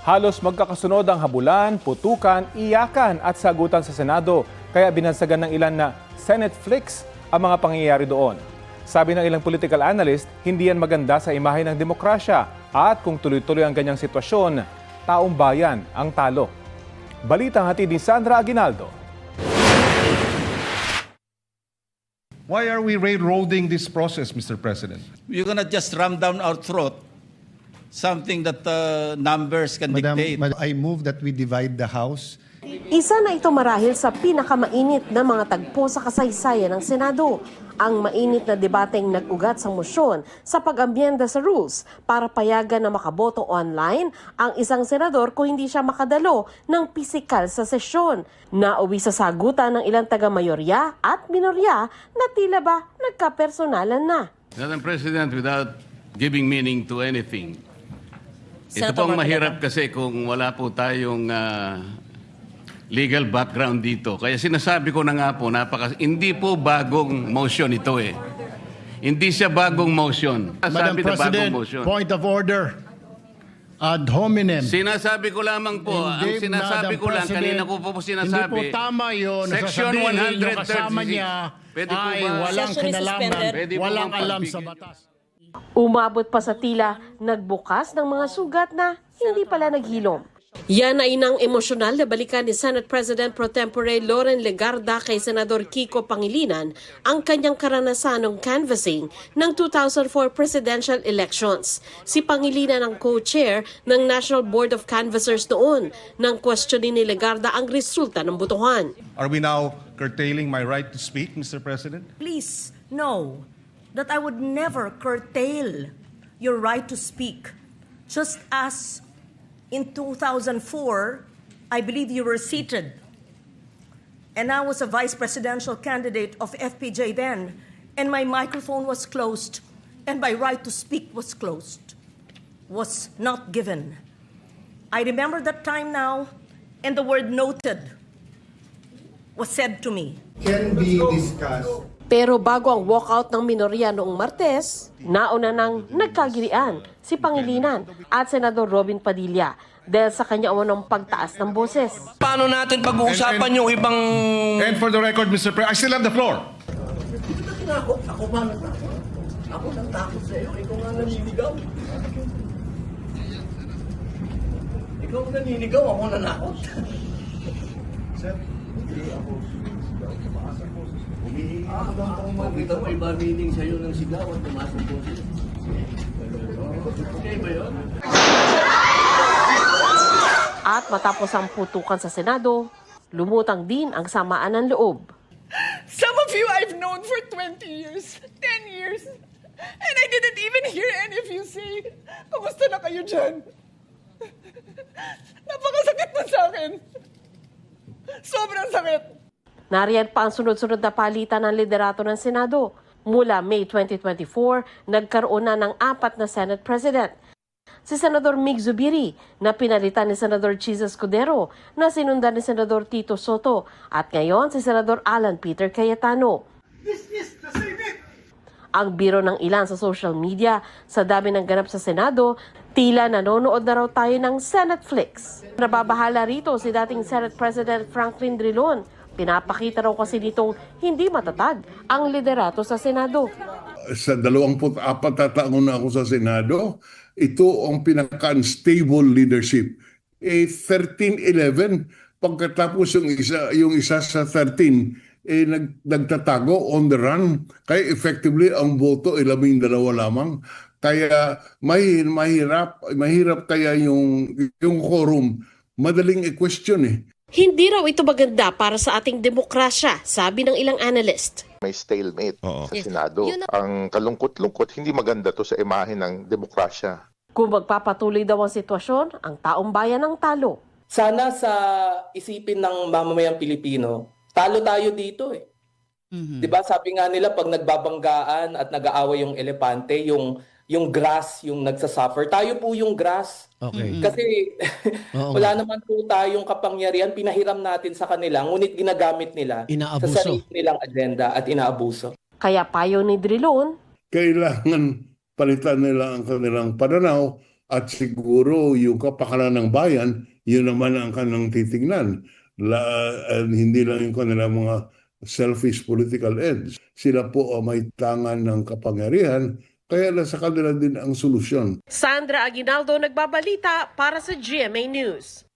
Halos magkakasunod ang habulan, putukan, iyakan at sagutan sa Senado. Kaya binansagan ng ilan na Senate flicks ang mga pangyayari doon. Sabi ng ilang political analyst, hindi yan maganda sa imahe ng demokrasya. At kung tuloy-tuloy ang ganyang sitwasyon, taong bayan ang talo. Balitang hatid ni Sandra Aguinaldo. Why are we railroading this process, Mr. President? You're gonna just ram down our throat something that numbers can dictate. I move that we divide the House. Isa na ito marahil sa pinakamainit na mga tagpo sa kasaysayan ng Senado. Ang mainit na debateng nag-ugat sa mosyon sa pag-ambyenda sa rules para payagan na makaboto online ang isang senador kung hindi siya makadalo ng pisikal sa sesyon. Nauwi sa sagutan ng ilang taga-mayorya at minorya na tila ba nagkapersonalan na. Madam President, without giving meaning to anything, ito pong mahirap kasi kung wala po tayong legal background dito. Kaya sinasabi ko na nga po, hindi po bagong motion ito eh. Hindi siya bagong motion. Madam President, point of order. Ad hominem. Sinasabi ko lamang po, ang sinasabi ko lang, kanina ko po sinasabi, hindi po tama yun. Section 136, kasama niya ay walang kinalaman, walang alam sa batas. Umabot pa sa tila, nagbukas ng mga sugat na hindi pala naghilom. Yan ay nang emosyonal na balikan ni Senate President Pro Tempore Loren Legarda kay Senador Kiko Pangilinan ang kanyang karanasan ng canvassing ng 2004 presidential elections. Si Pangilinan ang co-chair ng National Board of Canvassers noon nang questionin ni Legarda ang resulta ng botohan. Are we now curtailing my right to speak, Mr. President? Please know that I would never curtail your right to speak. Just as in 2004, I believe you were seated, and I was a vice presidential candidate of FPJ then, and my microphone was closed, and my right to speak was closed, was not given. I remember that time now, and the word noted was said to me. Can be discussed. Pero bago ang walkout ng minorya noong Martes, nauna nang nagkagirian si Pangilinan at Senador Robin Padilla dahil sa kanya umunong pagtaas ng boses. Paano natin pag-uusapan yung ibang... And for the record, Mr. President, I still have the floor. Ako ba natakot? Ako nang takot sa iyo. Ikaw nga naninigaw. Ikaw naninigaw, ako nanakot. Sir, hindi ako. Kita mo, iba meaning sa'yo ng sigaw at tumasok po siya. Okay ba yun? At matapos ang putukan sa Senado, lumutang din ang samaan ng loob. Some of you I've known for 20 years, 10 years, and I didn't even hear any of you say, "Kamusta na kayo dyan?" Napakasakit mo sa akin. Sobrang sakit. Nariyan pa ang sunod-sunod na palitan ng liderato ng Senado. Mula May 2024, nagkaroon na ng 4 na Senate President. Si Senador Mig Zubiri na pinalitan ni Senador Chis Escudero na sinundan ni Senador Tito Soto at ngayon si Senador Alan Peter Cayetano. Ang biro ng ilan sa social media sa dami ng ganap sa Senado, tila nanonood na raw tayo ng Senate flicks. Nababahala rito si dating Senate President Franklin Drilon. Pinapakita raw kasi nitong hindi matatag ang liderato sa Senado. Sa 24 na taon na ako sa Senado, ito ang pinaka-unstable leadership. 13-11, pagkatapos yung isa sa 13, nagtatago on the run. Kaya effectively, ang boto ay 12 lamang. Kaya mahirap kaya yung quorum. Madaling i-question eh. Hindi raw ito maganda para sa ating demokrasya, sabi ng ilang analyst. May stalemate sa Senado. Ang kalungkot-lungkot, hindi maganda to sa imahe ng demokrasya. Kung magpapatuloy daw ang sitwasyon, ang taong bayan ang talo. Sana sa isipin ng mamamayang Pilipino, talo tayo dito eh. Diba sabi nga nila pag nagbabanggaan at nag-aaway yung elepante, yung grass yung nagsasuffer. Tayo po yung grass. Okay. Kasi wala naman po tayong kapangyarihan, pinahiram natin sa kanila, ngunit ginagamit nila sa sarili nilang agenda at inaabuso. Kaya payo ni Drilon, Kailangan palitan nila ang kanilang pananaw At siguro yung kapakanan ng bayan, yun naman ang kanilang titignan. Hindi lang yung kanilang mga selfish political ends. Sila po ang may tangan ng kapangyarihan, kaya nasa kanila din ang solusyon. Sandra Aguinaldo nagbabalita para sa GMA News.